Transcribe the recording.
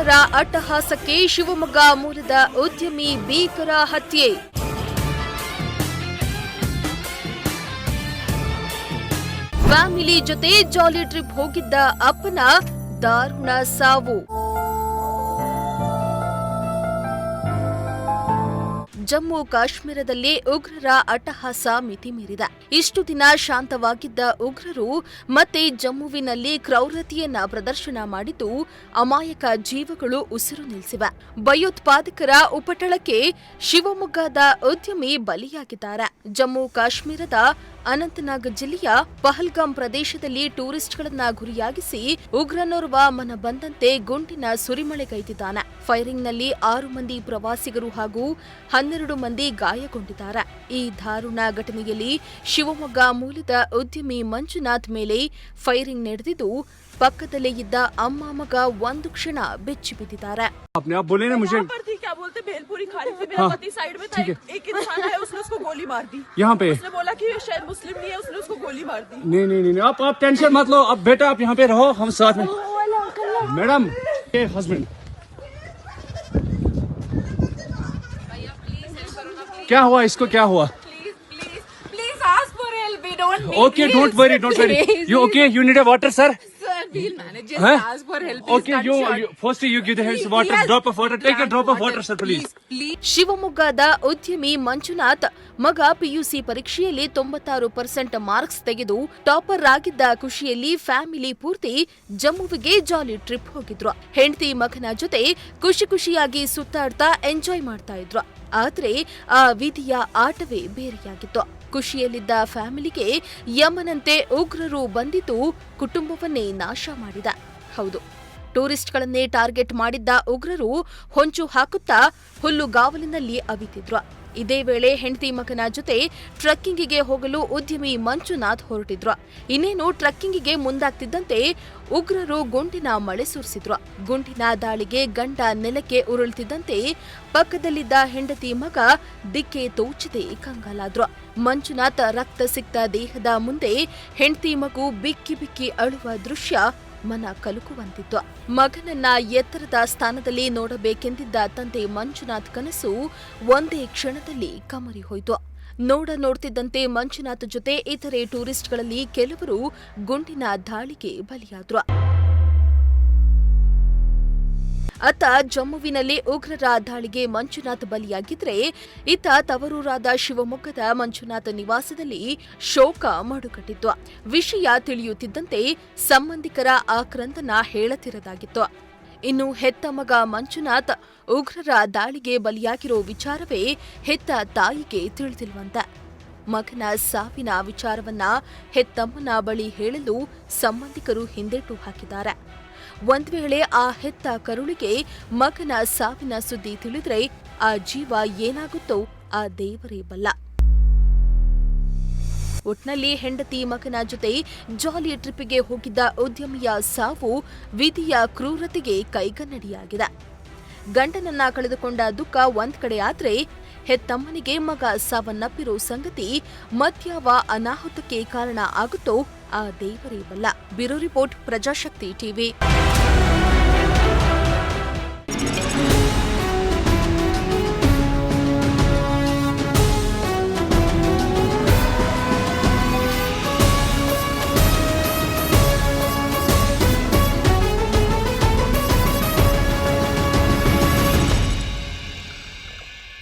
ಉಗ್ರರ ಅಟ್ಟಹಾಸಕ್ಕೆ ಶಿವಮೊಗ್ಗ ಮೂಲದ ಉದ್ಯಮಿ ಭೀಕರ ಹತ್ಯೆ. ಫ್ಯಾಮಿಲಿ ಜೊತೆ ಜಾಲಿ ಟ್ರಿಪ್ ಹೋಗಿದ್ದ ಅಪ್ಪನ ದಾರುಣ ಸಾವು. ಜಮ್ಮು ಕಾಶ್ಮೀರದಲ್ಲಿ ಉಗ್ರರ ಅಟ್ಟಹಾಸ ಮಿತಿಮೀರಿದೆ. ಇಷ್ಟು ದಿನ ಶಾಂತವಾಗಿದ್ದ ಉಗ್ರರು ಮತ್ತೆ ಜಮ್ಮುವಿನಲ್ಲಿ ಕ್ರೌರ್ಯತೆಯನ್ನ ಪ್ರದರ್ಶನ ಮಾಡಿದ್ದು ಅಮಾಯಕ ಜೀವಗಳು ಉಸಿರು ನಿಲ್ಲಿಸಿವೆ. ಭಯೋತ್ಪಾದಕರ ಉಪಟಳಕ್ಕೆ ಶಿವಮೊಗ್ಗದ ಉದ್ಯಮಿ ಬಲಿಯಾಗಿದ್ದಾರೆ. ಜಮ್ಮು ಕಾಶ್ಮೀರದ ಅನಂತನಾಗ್ ಜಿಲ್ಲೆಯ ಪಹಲ್ಗಾಮ್ ಪ್ರದೇಶದಲ್ಲಿ ಟೂರಿಸ್ಟ್ಗಳನ್ನ ಗುರಿಯಾಗಿಸಿ ಉಗ್ರನೋರ್ವ ಮನ ಬಂದಂತೆ ಗುಂಡಿನ ಸುರಿಮಳೆಗೈದಿದ್ದಾನೆ. ಫೈರಿಂಗ್ನಲ್ಲಿ 6 ಮಂದಿ ಪ್ರವಾಸಿಗರು ಹಾಗೂ 12 ಮಂದಿ ಗಾಯಗೊಂಡಿದ್ದಾರೆ. ಈ ದಾರುಣ ಘಟನೆಯಲ್ಲಿ ಶಿವಮೊಗ್ಗ ಮೂಲದ ಉದ್ಯಮಿ ಮಂಜುನಾಥ್ ಮೇಲೆ ಫೈರಿಂಗ್ ನಡೆದಿದ್ದು ಪಕ್ಕದಲ್ಲೇ ಇದ್ದ ಅಮ್ಮ ಮಗ ಒಂದು ಕ್ಷಣ ಬೆಚ್ಚಿ ಬಿದ್ದಿದ್ದಾರೆ. क्या बोलते भेलपुरी खा रहे थे, मेरा पति साइड में था, एक इंसान है उसने उसको गोली मार दी यहाँ पे. उसने बोला कि शायद मुस्लिम नहीं है, उसने उसको गोली मार दी. नहीं आप टेंशन मत लो, अब बेटा आप यहाँ पे रहो, हम साथ में. मैडम ये हस्बैंड क्या हुआ, इसको क्या हुआ? Please ask for help. We don't need. Okay, don't worry. You okay? You need a water, sir? We'll manage. Just ask for help. Okay, you first you give the hands water, drop of water. Take a drop of water, sir, please. ಶಿವಮೊಗ್ಗದ ಉದ್ಯಮಿ ಮಂಜುನಾಥ್ ಮಗ PUC ಪರೀಕ್ಷೆಯಲ್ಲಿ 96% marks ತೆಗೆದು topper ಆಗಿದ್ದ ಖುಷಿಯಲ್ಲಿ family ಪೂರ್ತಿ ಜಮ್ಮುವಿಗೆ ಜಾಲಿ trip ಹೋಗಿದ್ರು. ಹೆಂಡತಿ ಮಗನ ಜೊತೆ ಖುಷಿಯಾಗಿ ಸುತ್ತಾಡ್ತಾ ಎಂಜಾಯ್ ಮಾಡ್ತಾ ಇದ್ರು. ಆದ್ರೆ ಆ ವಿಧಿಯ ಆಟವೇ ಬೇರೆಯಾಗಿತ್ತು. ಖುಷಿಯಲ್ಲಿದ್ದ ಫ್ಯಾಮಿಲಿಗೆ ಯಮನಂತೆ ಉಗ್ರರು ಬಂದಿದ್ದು ಕುಟುಂಬವನ್ನೇ ನಾಶ ಮಾಡಿದ. ಹೌದು, ಟೂರಿಸ್ಟ್ಗಳನ್ನೇ ಟಾರ್ಗೆಟ್ ಮಾಡಿದ್ದ ಉಗ್ರರು ಹೊಂಚು ಹಾಕುತ್ತಾ ಹುಲ್ಲುಗಾವಲಿನಲ್ಲಿ ಅವಿತಿದ್ರು. ಇದೇ ವೇಳೆ ಹೆಂಡತಿ ಮಗನ ಜೊತೆ ಟ್ರಕ್ಕಿಂಗಿಗೆ ಹೋಗಲು ಉದ್ಯಮಿ ಮಂಜುನಾಥ್ ಹೊರಟಿದ್ರು. ಇನ್ನೇನು ಟ್ರಕ್ಕಿಂಗಿಗೆ ಮುಂದಾಗ್ತಿದ್ದಂತೆ ಉಗ್ರರು ಗುಂಡಿನ ಮಳೆ ಸುರಿಸಿದ್ರು. ಗುಂಡಿನ ದಾಳಿಗೆ ಗಂಡ ನೆಲಕ್ಕೆ ಉರುಳುತ್ತಿದ್ದಂತೆ ಪಕ್ಕದಲ್ಲಿದ್ದ ಹೆಂಡತಿ ಮಗ ದಿಕ್ಕೆ ತೋಚದೆ ಕಂಗಾಲಾದ್ರು. ಮಂಜುನಾಥ್ ರಕ್ತ ಸಿಕ್ತ ದೇಹದ ಮುಂದೆ ಹೆಂಡತಿ ಮಗು ಬಿಕ್ಕಿ ಅಳುವ ದೃಶ್ಯ ಮನ ಕಲುಕುವಂತಿತ್ತು. ಮಗನನ್ನ ಎತ್ತರದ ಸ್ಥಾನದಲ್ಲಿ ನೋಡಬೇಕೆಂದಿದ್ದ ತಂದೆ ಮಂಜುನಾಥ್ ಕನಸು ಒಂದೇ ಕ್ಷಣದಲ್ಲಿ ಕಮರಿ ಹೋಯಿತು. ನೋಡ್ತಿದ್ದಂತೆ ಮಂಜುನಾಥ್ ಜೊತೆ ಇತರೆ ಟೂರಿಸ್ಟ್ಗಳಲ್ಲಿ ಕೆಲವರು ಗುಂಡಿನ ದಾಳಿಗೆ ಬಲಿಯಾದ್ರು. ಅತ್ತ ಜಮ್ಮುವಿನಲ್ಲಿ ಉಗ್ರರ ದಾಳಿಗೆ ಮಂಜುನಾಥ್ ಬಲಿಯಾಗಿದ್ರೆ ಇತ್ತ ತವರೂರಾದ ಶಿವಮೊಗ್ಗದ ಮಂಜುನಾಥ್ ನಿವಾಸದಲ್ಲಿ ಶೋಕ ಮಡುಗಟ್ಟಿತ್ತು. ವಿಷಯ ತಿಳಿಯುತ್ತಿದ್ದಂತೆ ಸಂಬಂಧಿಕರ ಆಕ್ರಂದನ ಹೇಳತಿರದಾಗಿತ್ತು. ಇನ್ನು ಹೆತ್ತ ಮಗ ಮಂಜುನಾಥ್ ಉಗ್ರರ ದಾಳಿಗೆ ಬಲಿಯಾಗಿರೋ ವಿಚಾರವೇ ಹೆತ್ತ ತಾಯಿಗೆ ತಿಳಿದಿಲ್ವಂತೆ. ಮಗನ ಸಾವಿನ ವಿಚಾರವನ್ನ ಹೆತ್ತಮ್ಮನ ಬಳಿ ಹೇಳಲು ಸಂಬಂಧಿಕರು ಹಿಂದೇಟು ಹಾಕಿದ್ದಾರೆ. ಒಂದ್ ವೇಳೆ ಆ ಹೆತ್ತ ಕರುಳಿಗೆ ಮಗನ ಸಾವಿನ ಸುದ್ದಿ ತಿಳಿದ್ರೆ ಆ ಜೀವ ಏನಾಗುತ್ತೋ ಆ ದೇವರೇ ಬಲ್ಲ. ಒಟ್ನಲ್ಲಿ ಹೆಂಡತಿ ಮಗನ ಜೊತೆ ಜಾಲಿ ಟ್ರಿಪ್ಗೆ ಹೋಗಿದ್ದ ಉದ್ಯಮಿಯ ಸಾವು ವಿಧಿಯ ಕ್ರೂರತೆಗೆ ಕೈಗನ್ನಡಿಯಾಗಿದೆ. ಗಂಡನನ್ನ ಕಳೆದುಕೊಂಡ ದುಃಖ ಒಂದ್ ಕಡೆ ಆದ್ರೆ ಹೆತ್ತಮ್ಮನಿಗೆ ಮಗ ಸಾವನ್ನಪ್ಪಿರೋ ಸಂಗತಿ ಮತ್ಯಾವ ಅನಾಹುತಕ್ಕೆ ಕಾರಣ ಆಗುತ್ತೋ ಆ ದೇವರೇ ಬಲ್ಲ. Bureau report, Prajashakti TV.